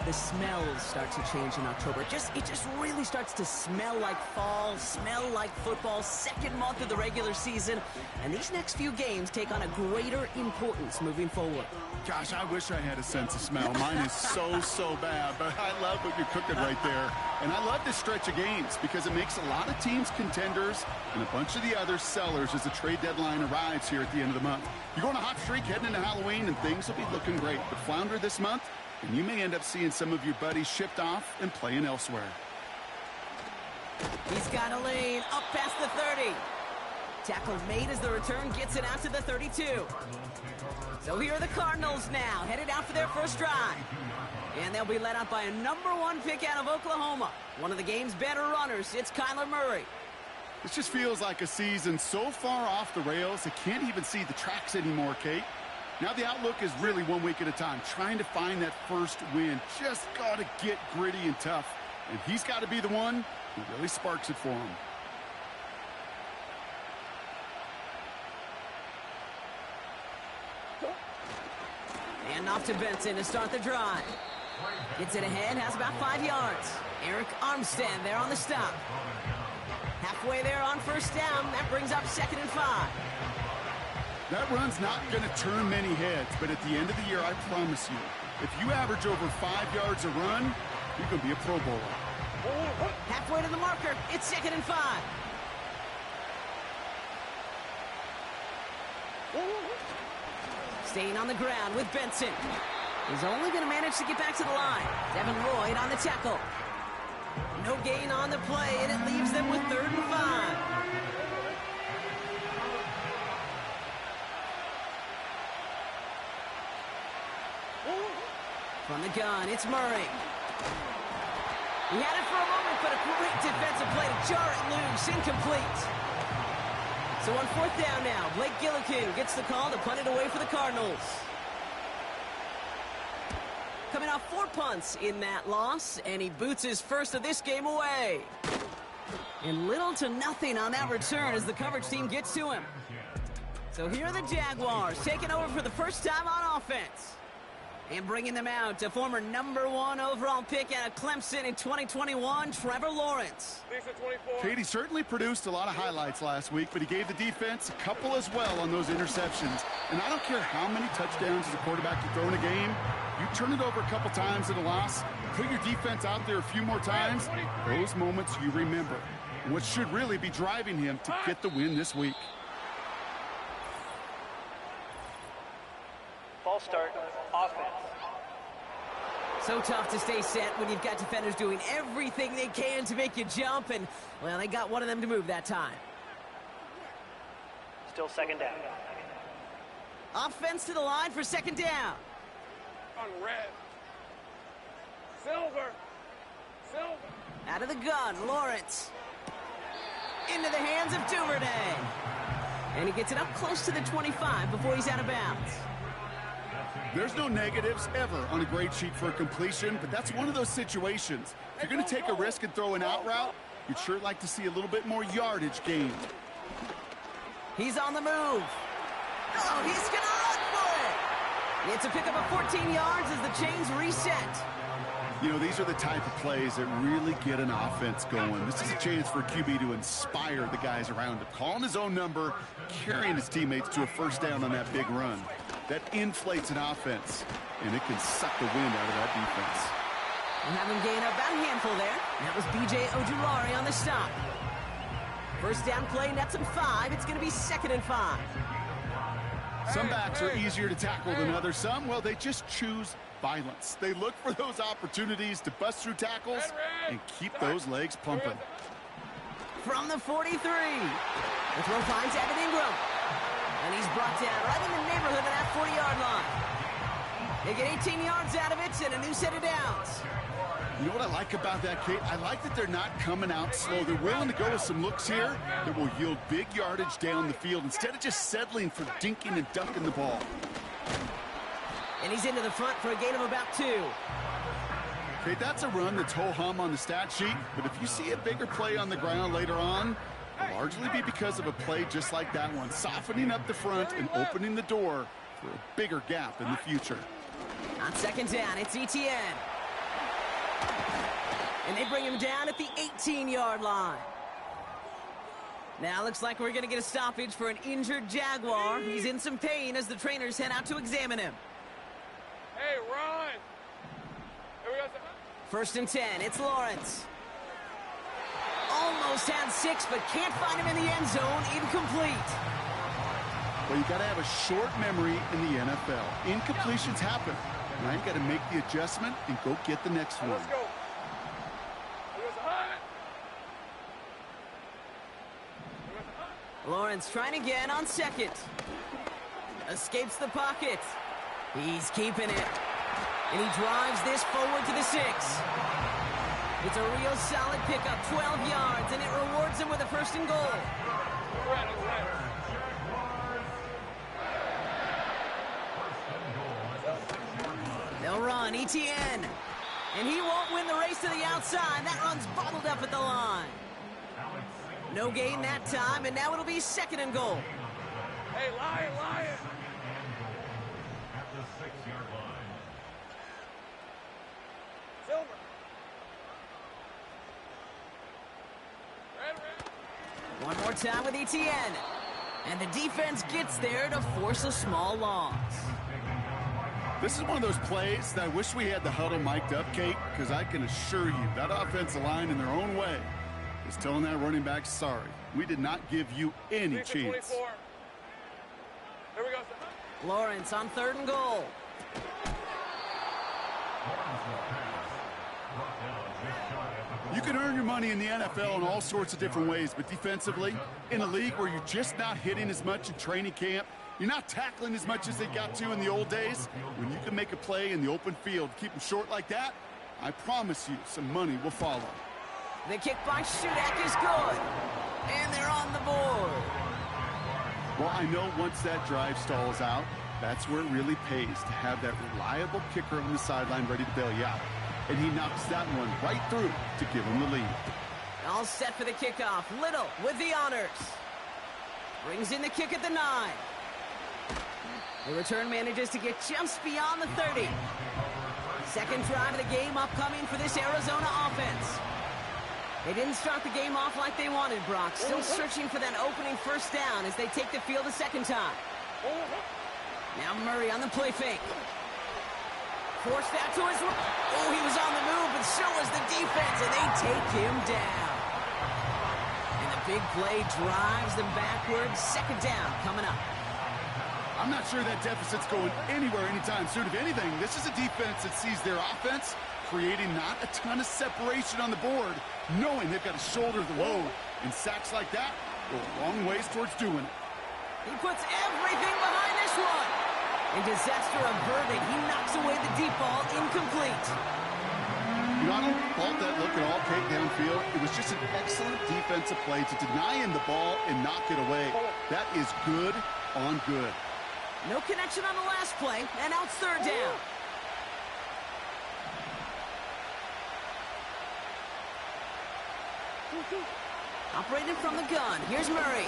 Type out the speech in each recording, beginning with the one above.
the smells start to change in October. It just really starts to smell like fall, smell like football, second month of the regular season. And these next few games take on a greater importance moving forward. Gosh, I wish I had a sense of smell. Mine is so bad, but I love what you're cooking right there. And I love this stretch of games because it makes a lot of teams contenders and a bunch of the other sellers as the trade deadline arrives here at the end of the month. You're going on a hot streak heading into Halloween, and things will be looking great. But flounder this month, and you may end up seeing some of your buddies shipped off and playing elsewhere. He's got a lane up past the 30. Tackle made as the return gets it out to the 32. So here are the Cardinals now, headed out for their first drive. And they'll be led out by a #1 pick out of Oklahoma. One of the game's better runners, it's Kyler Murray. This just feels like a season so far off the rails, they can't even see the tracks anymore, Kate. Now the outlook is really 1 week at a time, trying to find that first win. Just got to get gritty and tough. And he's got to be the one who really sparks it for him. And off to Benson to start the drive. Gets it ahead, has about 5 yards. Eric Armstead there on the stop. Halfway there on first down. That brings up 2nd and 5. That run's not going to turn many heads, but at the end of the year, I promise you, if you average over 5 yards a run, you're going to be a Pro Bowler. Halfway to the marker, it's 2nd and 5. Staying on the ground with Benson. He's only going to manage to get back to the line. Devin Lloyd on the tackle. No gain on the play, and it leaves them with 3rd and 5. From the gun, it's Murray. He had it for a moment, but a great defensive play to jar it loose, incomplete. So on 4th down now, Blake Gillikin gets the call to punt it away for the Cardinals. Coming off 4 punts in that loss, and he boots his first of this game away. And little to nothing on that return as the coverage team gets to him. So here are the Jaguars taking over for the first time on offense. And bringing them out, a former #1 overall pick out of Clemson in 2021, Trevor Lawrence. Katie certainly produced a lot of highlights last week, but he gave the defense a couple as well on those interceptions. And I don't care how many touchdowns as a quarterback you throw in a game, you turn it over a couple times in a loss, put your defense out there a few more times, those moments you remember. And what should really be driving him to get the win this week. False start, offense. So tough to stay set when you've got defenders doing everything they can to make you jump, and, well, they got one of them to move that time. Still 2nd down. Offense to the line for 2nd down. On red. Silver. Out of the gun, Lawrence. Into the hands of Duvernay. And he gets it up close to the 25 before he's out of bounds. There's no negatives ever on a grade sheet for a completion, but that's one of those situations. If you're going to take a risk and throw an out route, you'd sure like to see a little bit more yardage gained. He's on the move. Oh, he's going to run for it. It's a pickup of 14 yards as the chains reset. You know, these are the type of plays that really get an offense going. This is a chance for a QB to inspire the guys around him. Calling his own number, carrying his teammates to a first down on that big run. That inflates an offense, and it can suck the wind out of that defense. And having gained about a handful there. That was B.J. Ojulari on the stop. First down play, nets him 5. It's going to be 2nd and 5. Some backs are easier to tackle than others. Some, well, they just choose violence. They look for those opportunities to bust through tackles and keep those legs pumping. From the 43, the throw finds Evan Ingram. And he's brought down right in the neighborhood of that 40-yard line. They get 18 yards out of it and a new set of downs. You know what I like about that, Kate? I like that they're not coming out slow. They're willing to go with some looks here that will yield big yardage down the field instead of just settling for dinking and dunking the ball. And he's into the front for a gain of about 2. Okay, that's a run that's ho-hum on the stat sheet, but if you see a bigger play on the ground later on, it'll largely be because of a play just like that one, softening up the front and opening the door for a bigger gap in the future. On 2nd down, it's Etienne. And they bring him down at the 18-yard line. Now looks like we're going to get a stoppage for an injured Jaguar. He's in some pain as the trainers head out to examine him. Hey, run! Here we go. First and 10, it's Lawrence. Almost had 6, but can't find him in the end zone. Incomplete. Well, you got to have a short memory in the NFL. Incompletions happen. Now you got to make the adjustment and go get the next one. Let's go. Lawrence trying again on second. Escapes the pocket. He's keeping it. And he drives this forward to the 6. It's a real solid pickup, 12 yards, and it rewards him with a first and goal. They'll run, ETN. And he won't win the race to the outside. That run's bottled up at the line. No gain that time, and now it'll be second and goal. Hey, Lion! At the 6-yard line. Silver. Red. One more time with ETN. And the defense gets there to force a small loss. This is one of those plays that I wish we had the huddle mic'd up, Kate, because I can assure you that offensive line in their own way is telling that running back, sorry, we did not give you any chance. 24. Here we go. Lawrence on third and goal. You can earn your money in the NFL in all sorts of different ways, but defensively, in a league where you're just not hitting as much in training camp, you're not tackling as much as they got to in the old days, when you can make a play in the open field, keep them short like that, I promise you some money will follow. The kick by Shudak is good. And they're on the board. Well, I know once that drive stalls out, that's where it really pays to have that reliable kicker on the sideline ready to bail you out. And he knocks that one right through to give him the lead. All set for the kickoff. Little with the honors. Brings in the kick at the 9. The return manages to get just beyond the 30. Second drive of the game upcoming for this Arizona offense. They didn't start the game off like they wanted, Brock. Still searching for that opening first down as they take the field a second time. Now Murray on the play fake. Forced that to his right. Oh, he was on the move, but so was the defense, and they take him down. And the big play drives them backwards. Second down coming up. I'm not sure that deficit's going anywhere anytime soon. If anything, this is a defense that sees their offense creating not a ton of separation on the board, knowing they've got to shoulder the load. And sacks like that go a long ways towards doing it. He puts everything behind this one. And disaster averted. He knocks away the deep ball, incomplete. You know, I don't fault that look at all, Kate, downfield. It was just an excellent defensive play to deny him the ball and knock it away. That is good on good. No connection on the last play, and now it's third down. Operating from the gun. Here's Murray.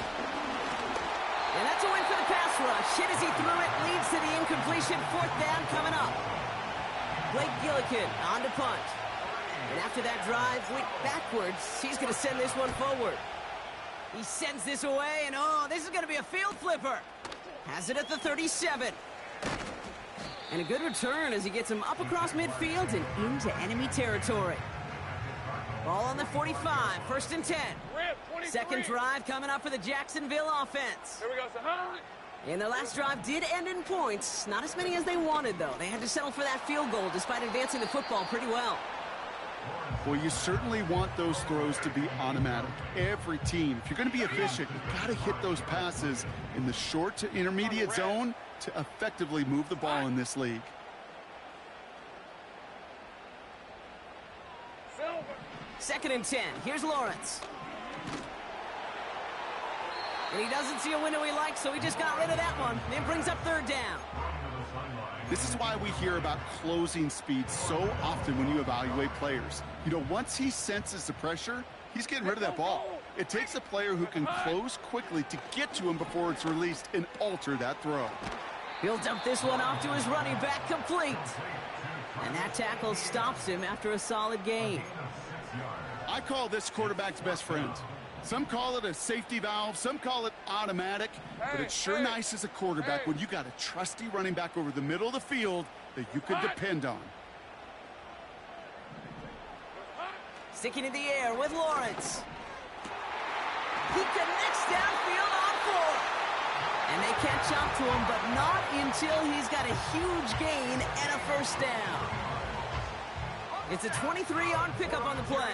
And that's a win for the pass rush. Hit as he threw it. Leads to the incompletion. Fourth down coming up. Blake Gillikin on to punt. And after that drive went backwards, he's going to send this one forward. He sends this away, and oh, this is going to be a field flipper. Has it at the 37. And a good return as he gets him up across midfield and into enemy territory. Ball on the 45, first and 10. Second drive coming up for the Jacksonville offense. Here we go, Sahan. And their last drive did end in points. Not as many as they wanted, though. They had to settle for that field goal despite advancing the football pretty well. Well, you certainly want those throws to be automatic. Every team, if you're going to be efficient, you've got to hit those passes in the short to intermediate zone to effectively move the ball in this league. Second and 10. Here's Lawrence. And he doesn't see a window he likes, so he just got rid of that one. Then brings up third down. This is why we hear about closing speed so often when you evaluate players. You know, once he senses the pressure, he's getting rid of that ball. It takes a player who can close quickly to get to him before it's released and alter that throw. He'll dump this one off to his running back, complete. And that tackle stops him after a solid gain. I call this quarterback's best friend. Some call it a safety valve, some call it automatic, but it's sure nice as a quarterback when you got a trusty running back over the middle of the field that you can depend on. Sticking in the air with Lawrence. He connects downfield on 4. And they catch up to him, but not until he's got a huge gain and a first down. It's a 23-yard pickup on the play.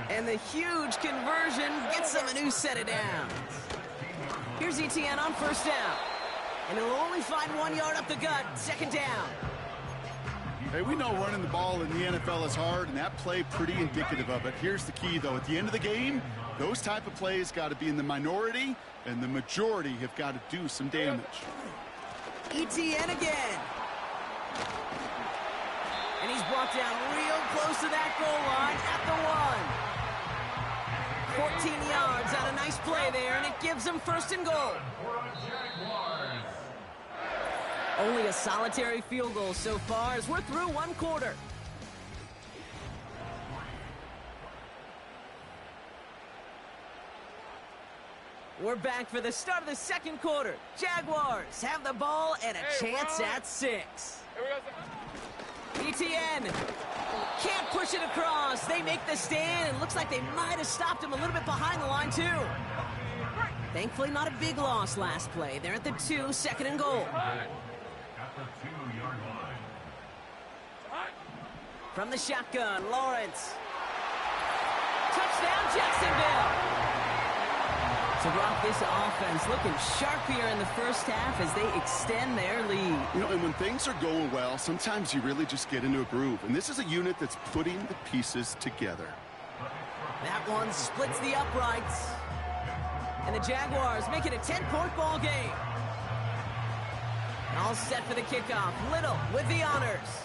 And the huge conversion gets them a new set of downs. Here's Etienne on first down. And he'll only find 1 yard up the gut, second down. Hey, we know running the ball in the NFL is hard, and that play pretty indicative of it. Here's the key, though. At the end of the game, those type of plays got to be in the minority, and the majority have got to do some damage. Etienne again. And he's brought down real close to that goal line at the 1. 14 yards on a nice play there, and it gives them first and goal. Only a solitary field goal so far as we're through 1 quarter. We're back for the start of the second quarter. Jaguars have the ball and a chance at 6. Etienne can't push it across. They make the stand, and looks like they might have stopped him a little bit behind the line, too. Thankfully, not a big loss last play. They're at the 2, second and goal. At the 2-yard line. From the shotgun, Lawrence. Touchdown, Jacksonville. So, Brock, this offense looking sharp here in the first half as they extend their lead. You know, and when things are going well, sometimes you really just get into a groove. And this is a unit that's putting the pieces together. That one splits the uprights. And the Jaguars make it a 10-point ball game. All set for the kickoff. Little with the honors.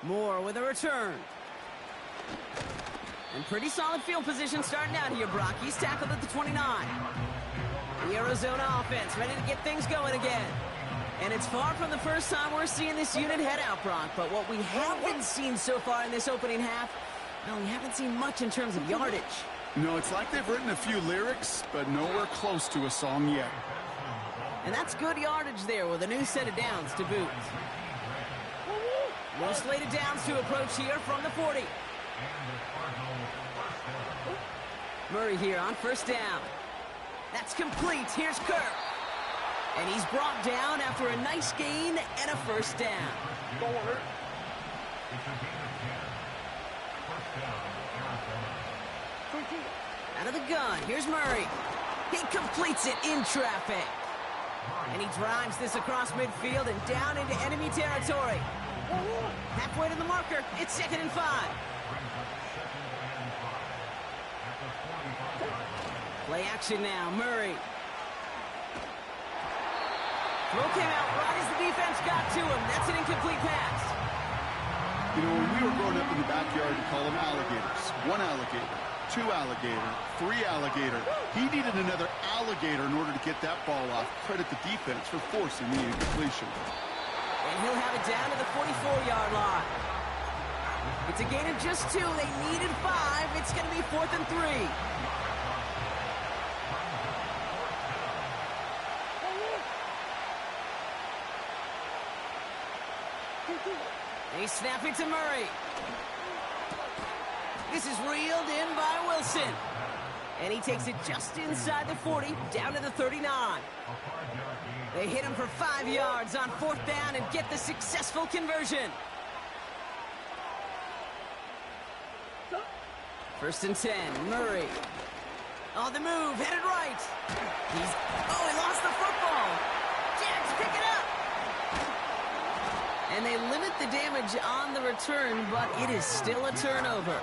Moore with a return. And pretty solid field position starting out here, Brock. He's tackled at the 29. The Arizona offense ready to get things going again. And it's far from the first time we're seeing this unit head out, Brock. But what we haven't seen so far in this opening half, well, we haven't seen much in terms of yardage. No, it's like they've written a few lyrics, but nowhere close to a song yet. And that's good yardage there with a new set of downs to boot. More slated downs to approach here from the 40. Murray here on first down. That's complete. Here's Kirk. And he's brought down after a nice gain and a first down. Out of the gun, here's Murray. He completes it in traffic. And he drives this across midfield and down into enemy territory. Halfway to the marker, it's 2nd and 5. Play action now, Murray. Throw came out right as the defense got to him. That's an incomplete pass. You know, when we were growing up in the backyard, we call them alligators. 1 alligator, 2 alligator, 3 alligator. He needed another alligator in order to get that ball off. Credit the defense for forcing the incompletion. And he'll have it down to the 44-yard line. It's a gain of just 2. They needed 5. It's going to be 4th and 3. They snap it to Murray. This is reeled in by Wilson. And he takes it just inside the 40, down to the 39. They hit him for 5 yards on 4th down and get the successful conversion. 1st and 10, Murray. On the move, headed right. He lost the football. Jags pick it up. And they limit the damage on the return, but it is still a turnover.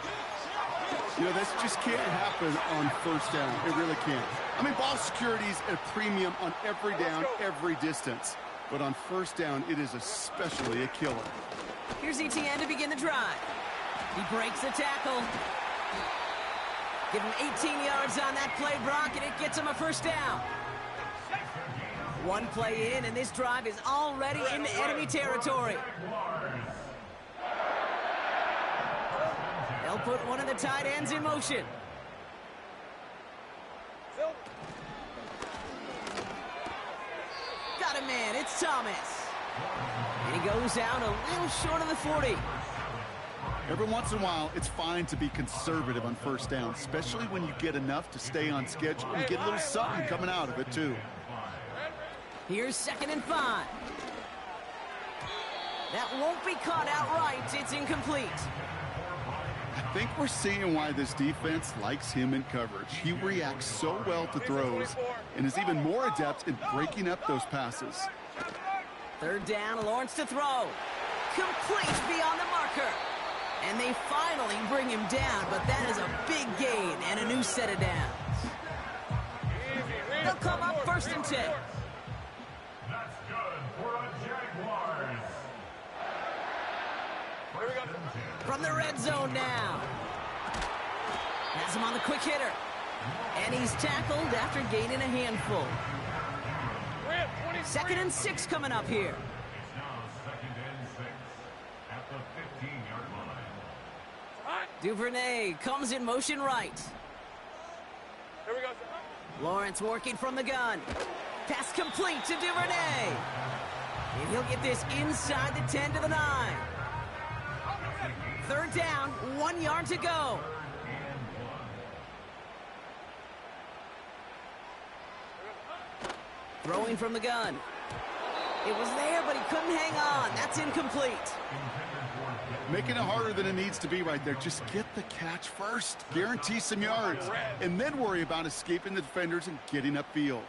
You know, this just can't happen on 1st down. It really can't. I mean, ball security is a premium on every down, every distance. But on 1st down, it is especially a killer. Here's Etienne to begin the drive. He breaks the tackle. Give him 18 yards on that play, Brock, and it gets him a 1st down. 1 play in, and this drive is already into enemy territory. put one of the tight ends in motion. Got a man, it's Thomas. And he goes out a little short of the 40. Every once in a while, it's fine to be conservative on first down, especially when you get enough to stay on schedule and get a little something coming out of it, too. Here's 2nd and 5. That won't be caught outright. It's incomplete. I think we're seeing why this defense likes him in coverage. He reacts so well to throws and is even more adept in breaking up those passes. 3rd down, Lawrence to throw. Complete beyond the marker. And they finally bring him down, but that is a big gain and a new set of downs. They'll come up 1st and 10. That's good for the Jaguars. From the red zone now. Has him on the quick hitter. And he's tackled after gaining a handful. 2nd and 6 coming up here. It's now 2nd and 6 at the 15-yard line. Duvernay comes in motion right. Here we go. Lawrence working from the gun. Pass complete to Duvernay. And he'll get this inside the 10 to the 9. 3rd down, 1 yard to go. Throwing from the gun. It was there, but he couldn't hang on. That's incomplete. Making it harder than it needs to be right there. Just get the catch first. Guarantee some yards. And then worry about escaping the defenders and getting upfield.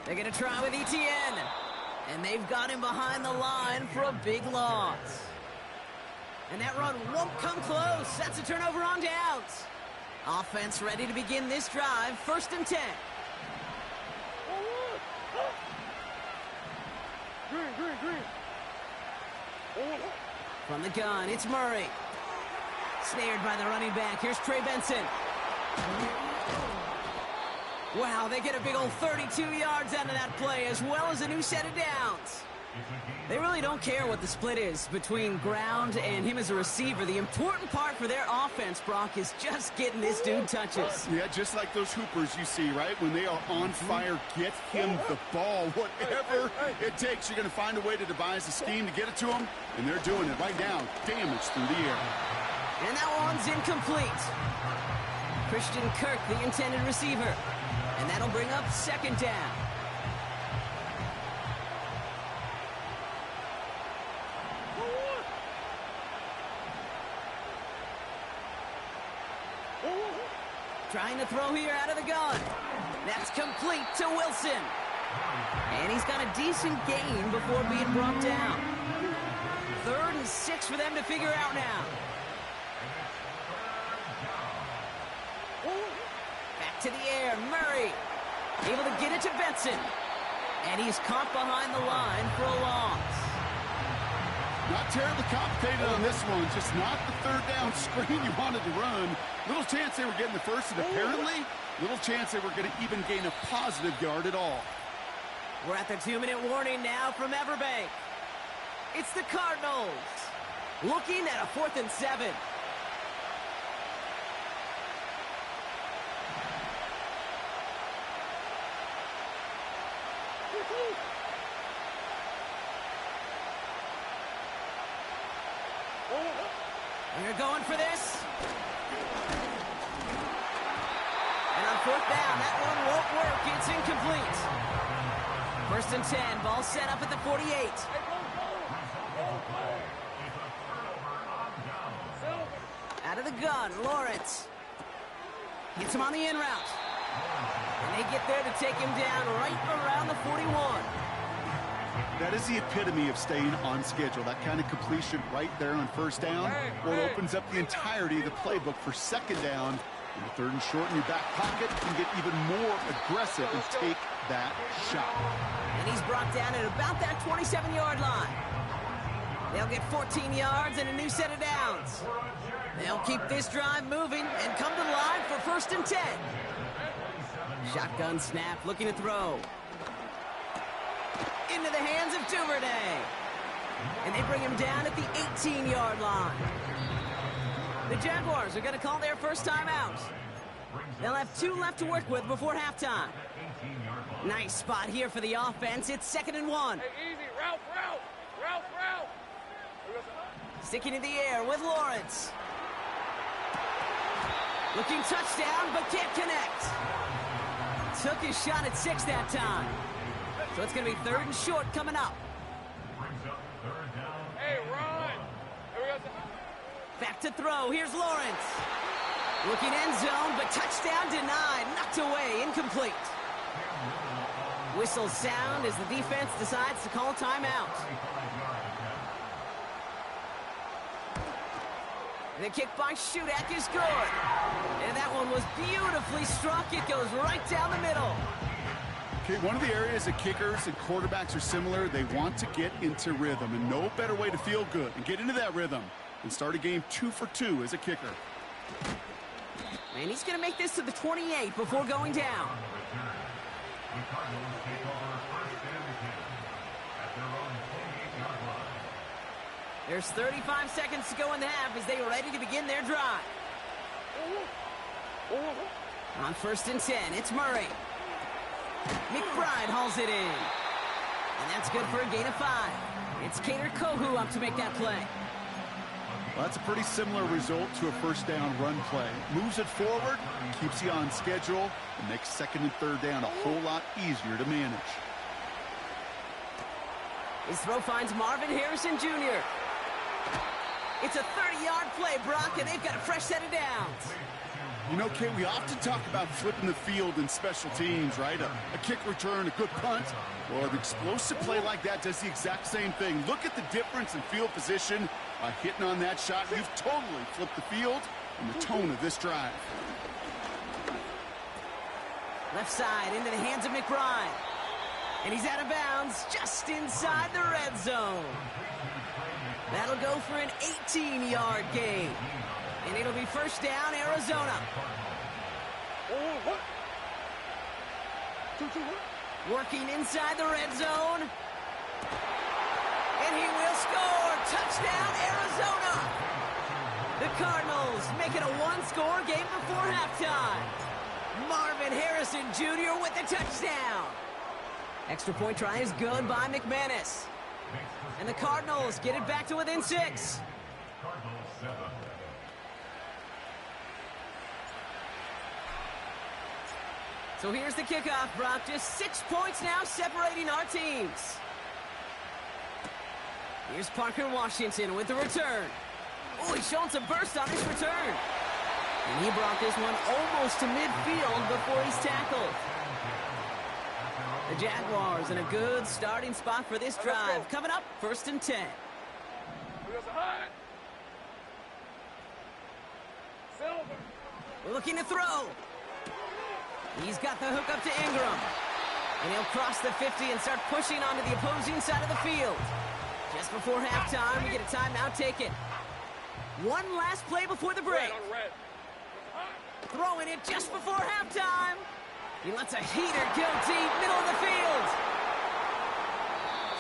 They're going to try with Etienne. And they've got him behind the line for a big loss. And that run won't come close. That's a turnover on downs. Offense ready to begin this drive. 1st and 10. From the gun, it's Murray. Snared by the running back. Here's Trey Benson. Wow, they get a big old 32 yards out of that play, as well as a new set of downs. They really don't care what the split is between ground and him as a receiver. The important part for their offense, Brock, is just getting this dude touches. Yeah, just like those hoopers you see, right? When they are on fire, get him the ball. Whatever it takes, you're going to find a way to devise a scheme to get it to him, and they're doing it right now. Damage through the air. And that one's incomplete. Christian Kirk, the intended receiver. And that'll bring up 2nd down. Trying to throw here out of the gun. That's complete to Wilson. And he's got a decent gain before being brought down. 3rd and 6 for them to figure out now. Back to the air, Murray. Able to get it to Benson. And he's caught behind the line for a loss. Not terribly complicated on this one. Just not the 3rd down screen you wanted to run. Little chance they were getting the first, and apparently, little chance they were going to even gain a positive yard at all. We're at the 2-minute warning now from Everbank. It's the Cardinals. Looking at a 4th and 7. We're going for this. And on 4th down, that one won't work. It's incomplete. 1st and 10. Ball set up at the 48. Out of the gun, Lawrence. Gets him on the in route. And they get there to take him down right around the 41. That is the epitome of staying on schedule. That kind of completion right there on 1st down, or it opens up the entirety of the playbook for 2nd down. In the 3rd and short in your back pocket, you can get even more aggressive and take that shot. And he's brought down at about that 27-yard line. They'll get 14 yards and a new set of downs. They'll keep this drive moving and come to the line for 1st and 10. Shotgun snap, looking to throw. Into the hands of Duvernay. And they bring him down at the 18-yard line. The Jaguars are going to call their first time out. They'll have 2 left to work with before halftime. Nice spot here for the offense. It's 2nd and 1. Hey, easy. Route. Sticking in the air with Lawrence. Looking touchdown, but can't connect. Took his shot at 6 that time. So it's going to be 3rd and short coming up. Hey, run. Here we go. Back to throw. Here's Lawrence. Looking end zone, but touchdown denied. Knocked away. Incomplete. Whistles sound as the defense decides to call timeout. The kick by Shudak is good. And that one was beautifully struck. It goes right down the middle. Okay, one of the areas that kickers and quarterbacks are similar, they want to get into rhythm. And no better way to feel good and get into that rhythm than start a game 2 for 2 as a kicker. And he's going to make this to the 28 before going down. The Cardinals take over 1st and 10 at their own 28-yard line. There's 35 seconds to go in the half as they are ready to begin their drive. On 1st and 10, it's Murray. McBride hauls it in. And that's good for a gain of 5. It's Kader Kohu up to make that play. Well, that's a pretty similar result to a 1st down run play. Moves it forward, keeps you on schedule, and makes 2nd and 3rd down a whole lot easier to manage. His throw finds Marvin Harrison Jr. It's a 30-yard play, Brock, and they've got a fresh set of downs. You know, Kate, we often talk about flipping the field in special teams, right? A kick return, a good punt. Well, an explosive play like that does the exact same thing. Look at the difference in field position by hitting on that shot. You've totally flipped the field and the tone of this drive. Left side into the hands of McBride. And he's out of bounds just inside the red zone. That'll go for an 18-yard gain. And it'll be 1st down, Arizona. Working inside the red zone. And he will score. Touchdown, Arizona. The Cardinals make it a 1-score game before halftime. Marvin Harrison Jr. with the touchdown. Extra point try is good by McManus. And the Cardinals get it back to within 6. Cardinals 7. So here's the kickoff, Brock. Just 6 points now separating our teams. Here's Parker Washington with the return. Oh, he's showing some burst on his return. And he brought this one almost to midfield before he's tackled. The Jaguars in a good starting spot for this drive. Coming up, 1st and 10. Looking to throw. He's got the hook up to Ingram. And he'll cross the 50 and start pushing onto the opposing side of the field. Just before halftime, we get a timeout taken. One last play before the break. Throwing it just before halftime. He lets a heater go deep, middle of the field.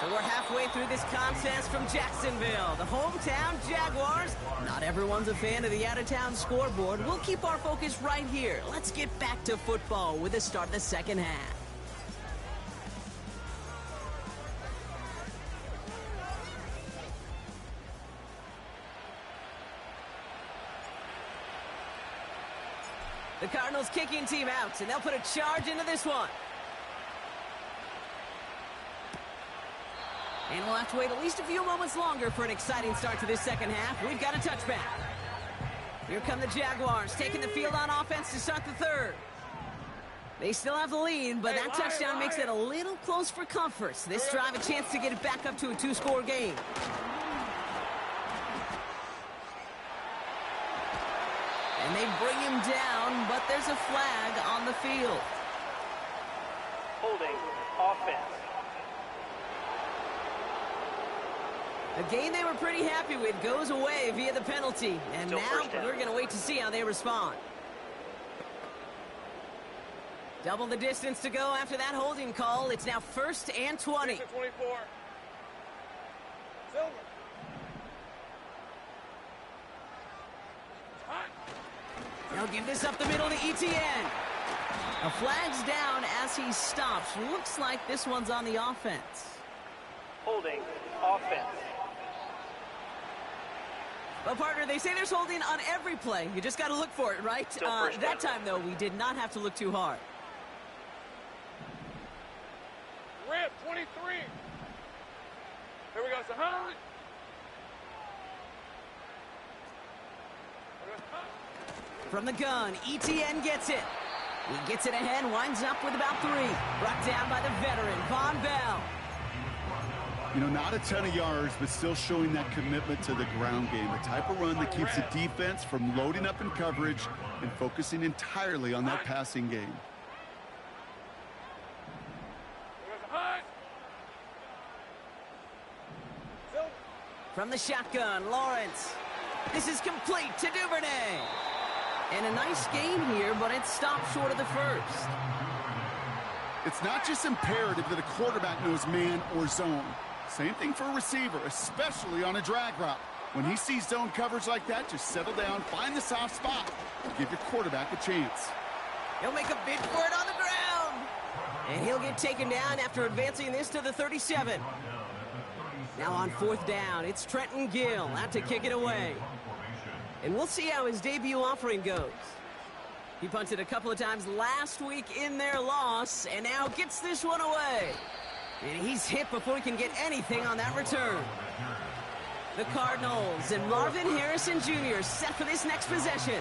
So we're halfway through this contest from Jacksonville. The hometown Jaguars. Not everyone's a fan of the out-of-town scoreboard. We'll keep our focus right here. Let's get back to football with the start of the 2nd half. The Cardinals kicking team out, and they'll put a charge into this one. And we'll have to wait at least a few moments longer for an exciting start to this 2nd half. We've got a touchback. Here come the Jaguars, taking the field on offense to start the 3rd. They still have the lead, but that touchdown makes it a little close for comfort. So this drive a chance to get it back up to a 2-score game. And they bring him down, but there's a flag on the field. Holding offense. A game they were pretty happy with goes away via the penalty. And Still now we're going to wait to see how they respond. Double the distance to go after that holding call. It's now 1st and 20. 24. Silver. They'll give this up the middle to ETN. A flag's down as he stops. Looks like this one's on the offense. Holding. Offense. Well, partner, they say there's holding on every play. You just got to look for it, right? That time, though, we did not have to look too hard. Red 23. Here we go. It's 100. From the gun, ETN gets it. He gets it ahead, winds up with about 3. Brought down by the veteran, Von Bell. You know, not a ton of yards, but still showing that commitment to the ground game. The type of run that keeps the defense from loading up in coverage and focusing entirely on that passing game. From the shotgun, Lawrence. This is complete to Duvernay. And a nice gain here, but it stopped short of the first. It's not just imperative that a quarterback knows man or zone. Same thing for a receiver, especially on a drag route. When he sees zone coverage like that, just settle down, find the soft spot, and give your quarterback a chance. He'll make a bid for it on the ground. And he'll get taken down after advancing this to the 37. Now on 4th down, it's Trenton Gill out to kick it away. And we'll see how his debut offering goes. He punted a couple of times last week in their loss, and now gets this one away. And he's hit before he can get anything on that return. The Cardinals and Marvin Harrison Jr. set for this next possession.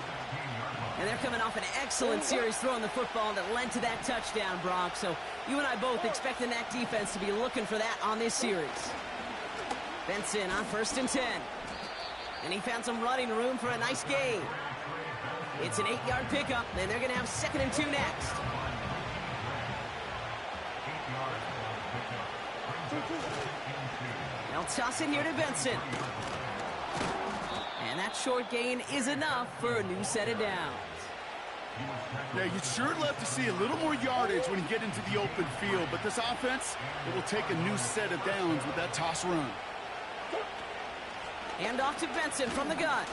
And they're coming off an excellent series throwing the football that led to that touchdown, Brock. So you and I both expect the NAC defense to be looking for that on this series. Benson on 1st and 10. And he found some running room for a nice gain. It's an 8-yard pickup, and they're going to have 2nd and 2 next. They'll toss it here to Benson. And that short gain is enough for a new set of downs. Yeah, you'd sure love to see a little more yardage when you get into the open field, but this offense, it will take a new set of downs with that toss run. Hand off to Benson from the gun.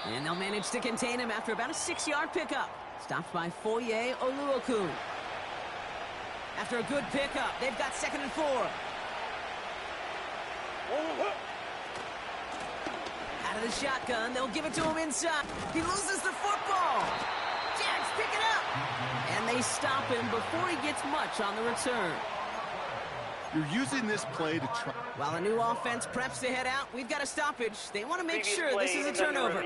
And they'll manage to contain him after about a 6-yard pickup. Stopped by Foye Oluokun. After a good pickup, they've got 2nd and 4. Out of the shotgun, they'll give it to him inside. He loses the football. Jags pick it up. And they stop him before he gets much on the return. You're using this play to try. While the new offense preps to head out, we've got a stoppage. They want to make sure this is a turnover.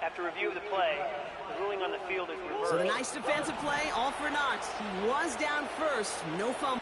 After review of the play, the ruling on the field is reversed. So the nice defensive play, all for naught. He was down first, no fumble.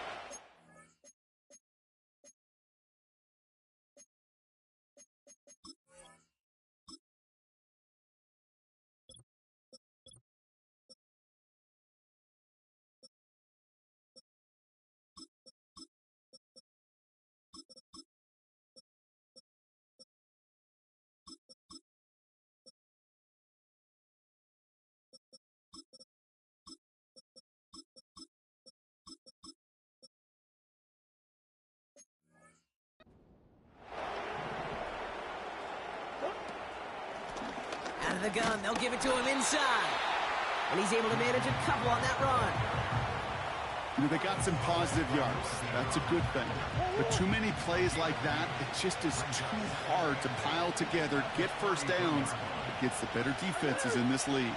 Out of the gun, they'll give it to him inside. And he's able to manage a couple on that run. You know, they got some positive yards. That's a good thing. But too many plays like that, it just is too hard to pile together, get first downs against the better defenses in this league.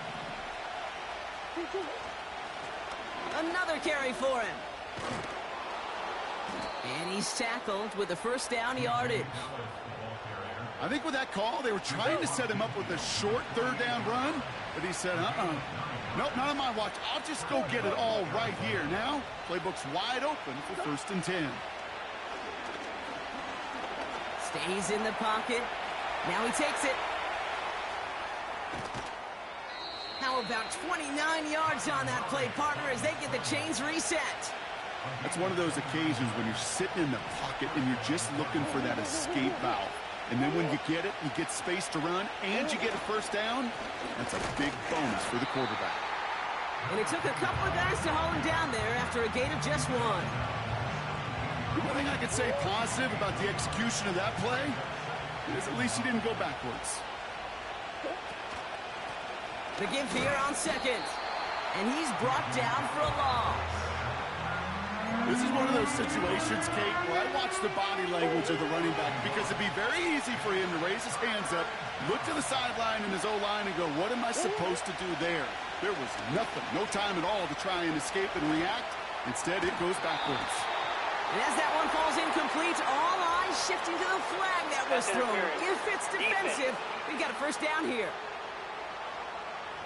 Another carry for him. And he's tackled with the 1st down yardage. I think with that call, they were trying to set him up with a short 3rd down run, but he said, nope, not on my watch. I'll just go get it all right here. Now, playbook's wide open for 1st and 10. Stays in the pocket. Now he takes it. How about 29 yards on that play, partner, as they get the chains reset? That's one of those occasions when you're sitting in the pocket and you're just looking for that escape valve. And then when you get it, you get space to run, and you get a 1st down. That's a big bonus for the quarterback. And it took a couple of guys to hold him down there after a gain of just 1. One thing I could say positive about the execution of that play is at least he didn't go backwards. The give here on second. And he's brought down for a loss. This is one of those situations, Kate, where I watch the body language of the running back because it'd be very easy for him to raise his hands up, look to the sideline in his O-line and go, what am I supposed to do there? There was nothing, no time at all to try and escape and react. Instead, it goes backwards. And as that one falls incomplete, all eyes shifting to the flag that was thrown. If it's defensive, we've got a first down here.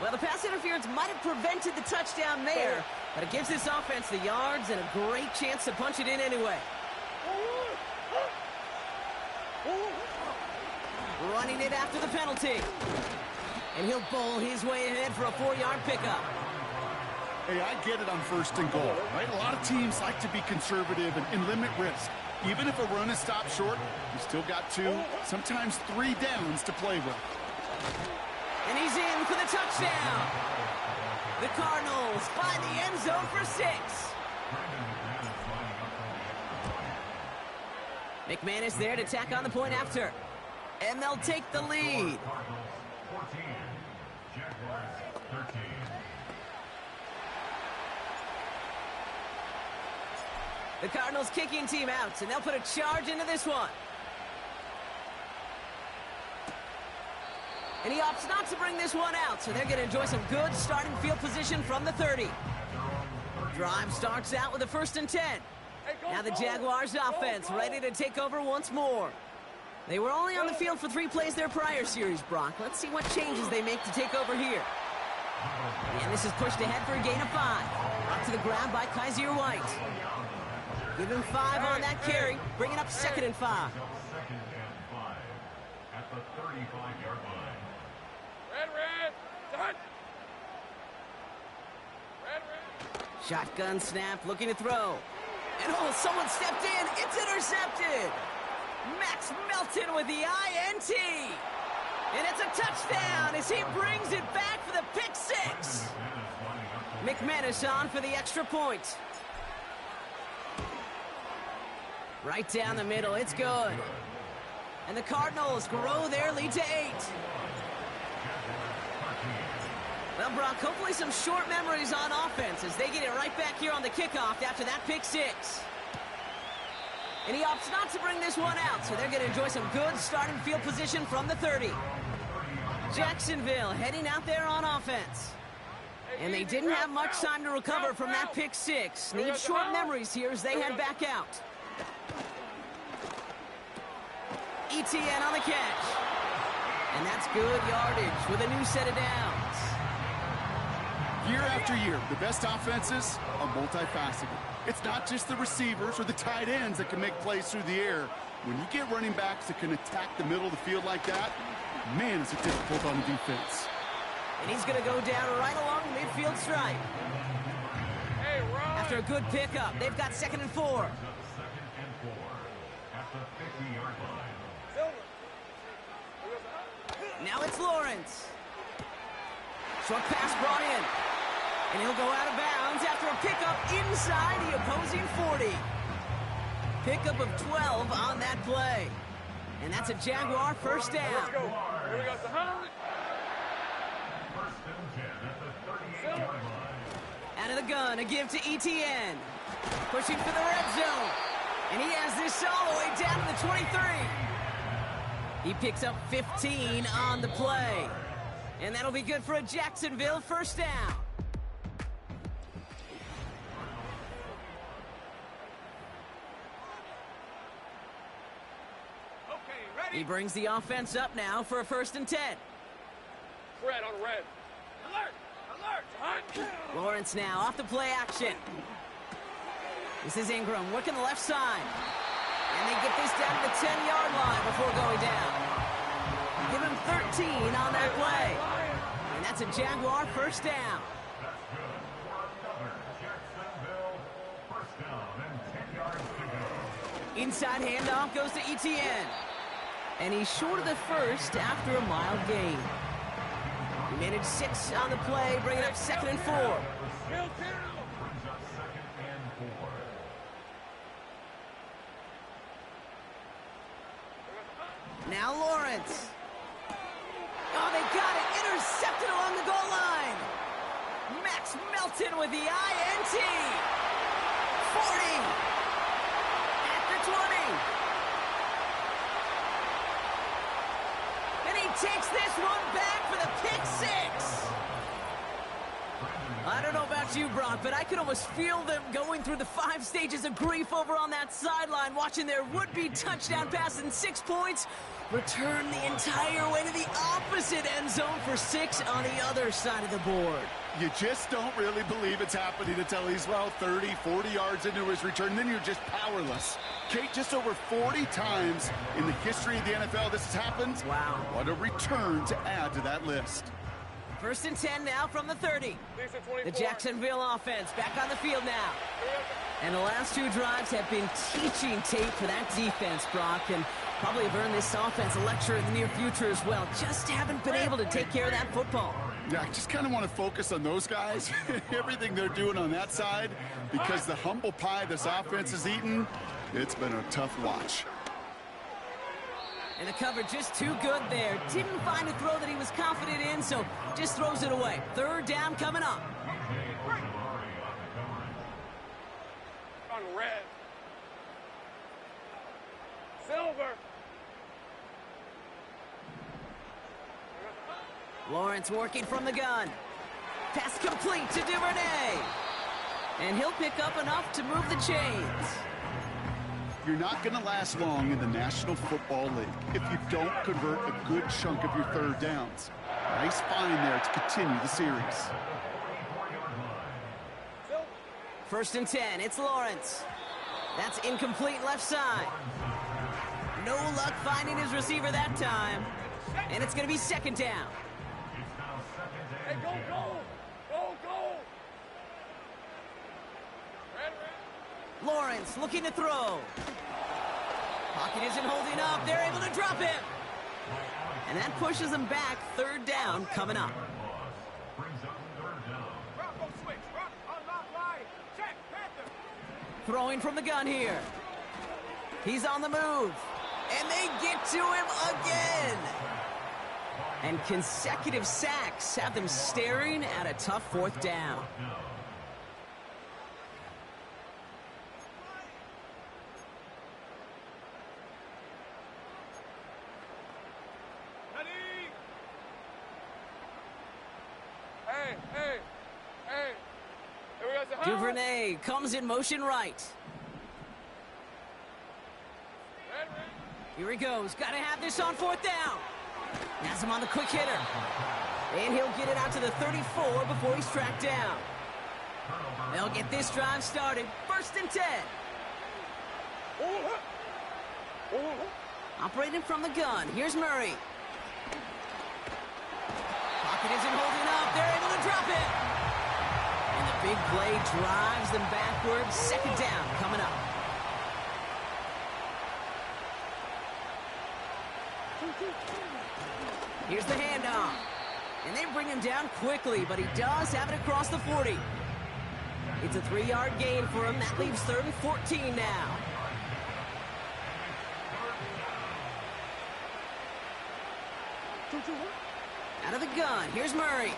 Well, the pass interference might have prevented the touchdown there, but it gives this offense the yards and a great chance to punch it in anyway. Running it after the penalty. And he'll bowl his way ahead for a 4-yard pickup. Hey, I get it on first and goal, right? A lot of teams like to be conservative and limit risk. Even if a run is stopped short, you still got 2, sometimes 3 downs to play with. And he's in for the touchdown. The Cardinals find the end zone for 6. McManus there to tack on the point after. And they'll take the lead. Cardinals 14, Jaguars 13. The Cardinals kicking team out, and they'll put a charge into this one. And he opts not to bring this one out, so they're going to enjoy some good starting field position from the 30. Drive starts out with a 1st and 10. Now the Jaguars offense ready to take over once more. They were only on the field for 3 plays their prior series, Brock. Let's see what changes they make to take over here. And this is pushed ahead for a gain of 5. Up to the ground by Kaiser White. Give him 5 on that carry, bringing up 2nd and 5. 2nd and 5 at the 35-yard line. Red, done. Red. Shotgun snap, looking to throw. And oh, someone stepped in. It's intercepted. Max Melton with the INT. And it's a touchdown as he brings it back for the pick 6. McManus on for the extra point. Right down the middle, it's good. And the Cardinals grow their lead to 8. Well, Brock, hopefully some short memories on offense as they get it right back here on the kickoff after that pick 6. And he opts not to bring this one out, so they're going to enjoy some good starting field position from the 30. Jacksonville heading out there on offense. And they didn't have much time to recover from that pick 6. Need short memories here as they head back out. ETN on the catch. And that's good yardage with a new set of downs. Year after year, the best offenses are multifaceted. It's not just the receivers or the tight ends that can make plays through the air. When you get running backs that can attack the middle of the field like that, man, is it difficult on the defense. And he's going to go down right along the midfield stripe. Hey, run. After a good pickup, they've got 2nd and 4. 2nd and 4 at the 50-yard line. Now it's Lawrence. Short pass brought in. And he'll go out of bounds after a pickup inside the opposing 40. Pickup of 12 on that play. And that's a Jaguar first down. Let's go. Here we go. It's 100. 1st and 10 at the 38-yard line. Out of the gun, a give to ETN. Pushing for the red zone. And he has this all the way down to the 23. He picks up 15 on the play. And that'll be good for a Jacksonville first down. He brings the offense up now for a 1st and 10. Red on red. Alert! Hunt! Lawrence now off the play action. This is Ingram working the left side. And they get this down to the 10-yard line before going down. Give him 13 on that play. And that's a Jaguar first down. That's good for another Jacksonville first down and 10 yards to go. Inside handoff goes to ETN. And he's short of the first after a mild gain. He managed 6 on the play, bringing up 2nd and 4. Kill Tino. Brings up 2nd and 4. Now Lawrence. Oh, they got it. Intercepted along the goal line. Max Melton with the INT. 40. At the 20. And he takes this one back for the pick six. I don't know about you, Brock, but I could almost feel them going through the 5 stages of grief over on that sideline, watching their would-be touchdown pass in 6 points return the entire way to the opposite end zone for 6 on the other side of the board. You just don't really believe it's happening until he's, well, 30, 40 yards into his return. Then you're just powerless. Kate, just over 40 times in the history of the NFL this has happened. Wow. What a return to add to that list. 1st and 10 now from the 30. The Jacksonville offense back on the field now. And the last 2 drives have been teaching tape for that defense, Brock, and probably have earned this offense a lecture in the near future as well. Just haven't been able to take care of that football. Yeah, I just kind of want to focus on those guys, everything they're doing on that side, because the humble pie this offense has eaten, it's been a tough watch. And the cover just too good there. Didn't find a throw that he was confident in, so just throws it away. 3rd down coming up. On red. Silver. Lawrence working from the gun. Pass complete to Duvernay. And he'll pick up enough to move the chains. You're not going to last long in the National Football League if you don't convert a good chunk of your 3rd downs. Nice find there to continue the series. 1st and 10, it's Lawrence. That's incomplete left side. No luck finding his receiver that time. And it's going to be 2nd down. Hey, go, go! Go, go! Red, red. Lawrence looking to throw. Pocket isn't holding up. They're able to drop him. And that pushes them back. 3rd down coming up. Throwing from the gun here. He's on the move. And they get to him again. And consecutive sacks have them staring at a tough 4th down. Hey, hey, hey. Here we go. Duvernay comes in motion right. Red, red. Here he goes. Got to have this on 4th down. Has him on the quick hitter. And he'll get it out to the 34 before he's tracked down. They'll get this drive started. 1st and 10. Operating from the gun. Here's Murray. Pocket isn't holding up. They're able to drop it. And the big play drives them backwards. 2nd down coming up. Here's the handoff. And they bring him down quickly, but he does have it across the 40. It's a 3-yard gain for him. That leaves 3rd and 14 now. Out of the gun. Here's Murray.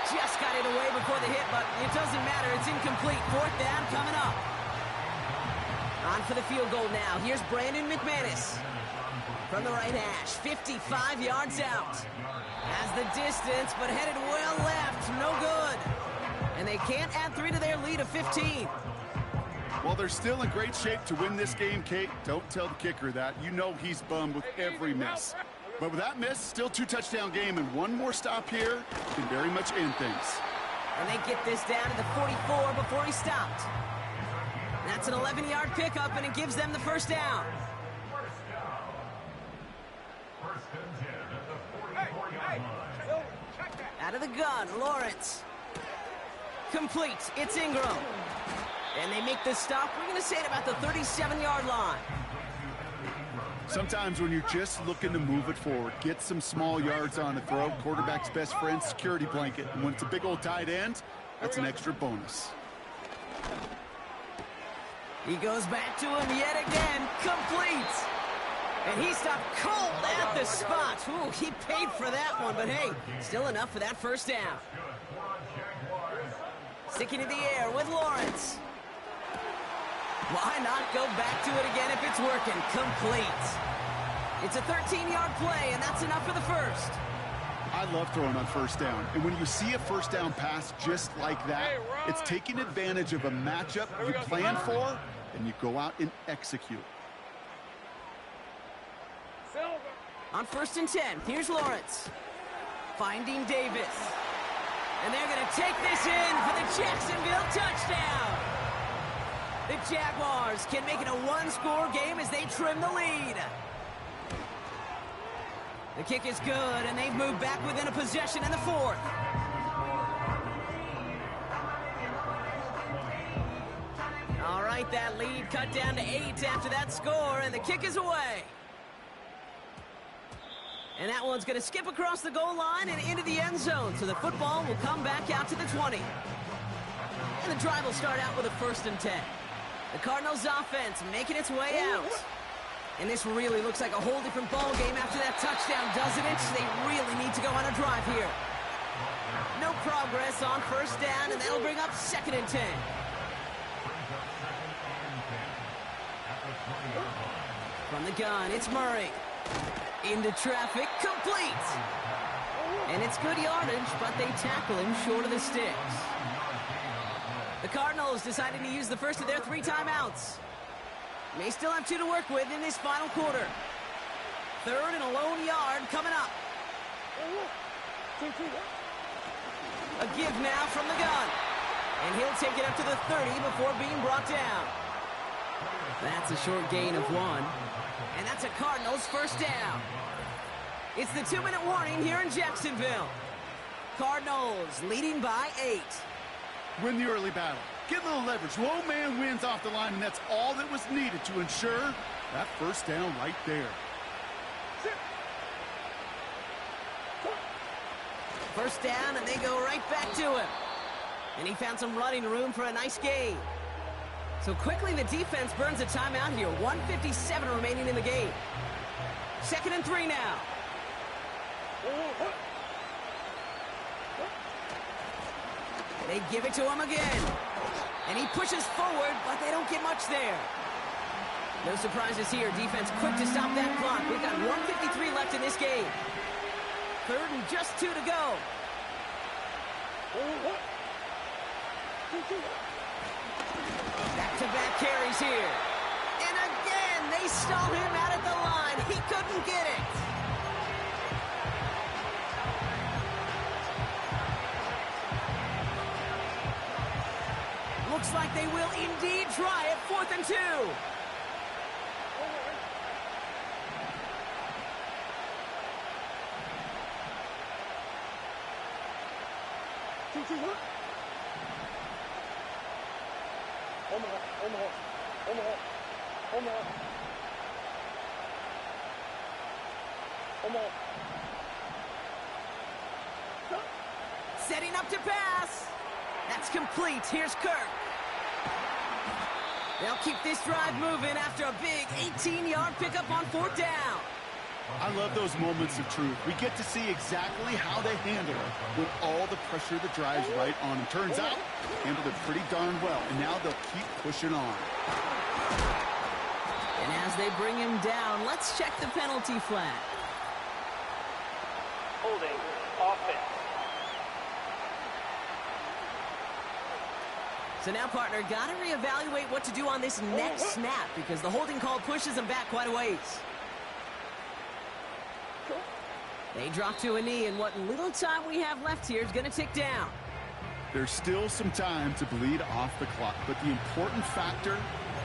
Just got it away before the hit, but it doesn't matter. It's incomplete. 4th down coming up. On for the field goal now. Here's Brandon McManus. From the right hash, 55 yards out. Has the distance, but headed well left. No good. And they can't add 3 to their lead of 15. Well, they're still in great shape to win this game, Kate. Don't tell the kicker that. You know he's bummed with every miss. But with that miss, still 2-touchdown game, and one more stop here can very much end things. And they get this down to the 44 before he stopped. That's an 11-yard pickup, and it gives them the 1st down. Out of the gun, Lawrence. Complete. It's Ingram. And they make the stop. We're going to say it about the 37-yard line. Sometimes when you're just looking to move it forward, get some small yards on the throw, quarterback's best friend, security blanket. And when it's a big old tight end, that's an extra bonus. He goes back to him yet again. Complete. And he stopped cold at the spot. Ooh, he paid for that one, but hey, still enough for that first down. Sticking in the air with Lawrence. Why not go back to it again if it's working? Complete. It's a 13-yard play, and that's enough for the first. I love throwing on first down. And when you see a first down pass just like that, it's taking advantage of a matchup you plan for, and you go out and execute. On 1st and 10, here's Lawrence. Finding Davis. And they're going to take this in for the Jacksonville touchdown. The Jaguars can make it a one-score game as they trim the lead. The kick is good, and they've moved back within a possession in the 4th. All right, that lead cut down to 8 after that score, and the kick is away. And that one's going to skip across the goal line and into the end zone, so the football will come back out to the 20. And the drive will start out with a 1st and 10. The Cardinals offense making its way out. And this really looks like a whole different ball game after that touchdown, doesn't it? They really need to go on a drive here. No progress on 1st down, and that'll bring up 2nd and 10. From the gun, it's Murray. Into traffic, complete. And it's good yardage, but they tackle him short of the sticks. The Cardinals deciding to use the first of their 3 timeouts. May still have 2 to work with in this final quarter. 3rd and a lone yard coming up. A give now from the gun. And he'll take it up to the 30 before being brought down. That's a short gain of 1. And that's a Cardinals 1st down. It's the 2-minute warning here in Jacksonville. Cardinals leading by 8. Win the early battle. Get a little leverage. Low man wins off the line, and that's all that was needed to ensure that 1st down right there. 1st down, and they go right back to him. And he found some running room for a nice gain. So quickly the defense burns a timeout here. 1:57 remaining in the game. 2nd and 3 now. They give it to him again. And he pushes forward, but they don't get much there. No surprises here. Defense quick to stop that clock. We've got 1:53 left in this game. 3rd and just 2 to go. Back-to-back carries here. And again, they stall him out at the line. He couldn't get it. Looks like they will indeed try it. 4th and 2. Setting up to pass. That's complete. Here's Kirk. They'll keep this drive moving after a big 18-yard pickup on 4th down. I love those moments of truth. We get to see exactly how they handle it with all the pressure that drives right on them. Turns out, handled it pretty darn well, and now they'll keep pushing on. And as they bring him down, let's check the penalty flag. Holding offense. So now, partner, got to reevaluate what to do on this next snap because the holding call pushes him back quite a ways. They drop to a knee, and what little time we have left here is going to tick down. There's still some time to bleed off the clock, but the important factor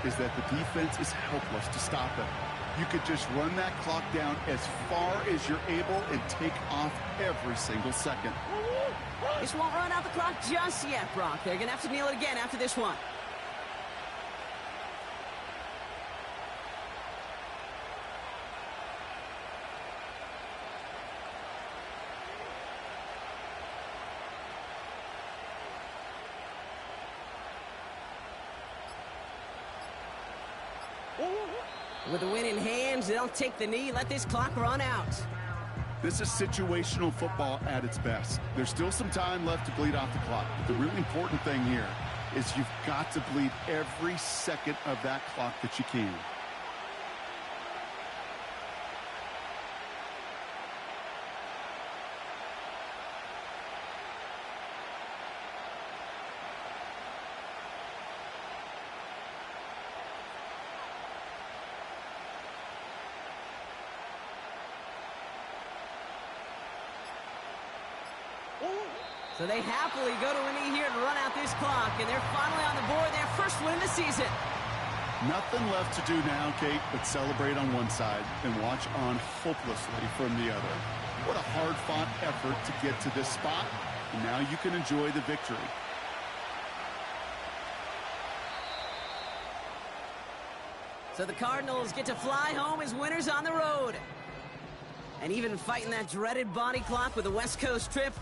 is that the defense is helpless to stop it. You could just run that clock down as far as you're able and take off every single second. This won't run out the clock just yet, Brock. They're going to have to kneel it again after this one. With the win in hand, they'll take the knee, let this clock run out. This is situational football at its best. There's still some time left to bleed off the clock. The really important thing here is you've got to bleed every second of that clock that you can. So they happily go to a knee here to run out this clock, and they're finally on the board, their first win of the season. Nothing left to do now, Kate, but celebrate on one side and watch on hopelessly from the other. What a hard-fought effort to get to this spot, and now you can enjoy the victory. So the Cardinals get to fly home as winners on the road. And even fighting that dreaded body clock with a West Coast trip,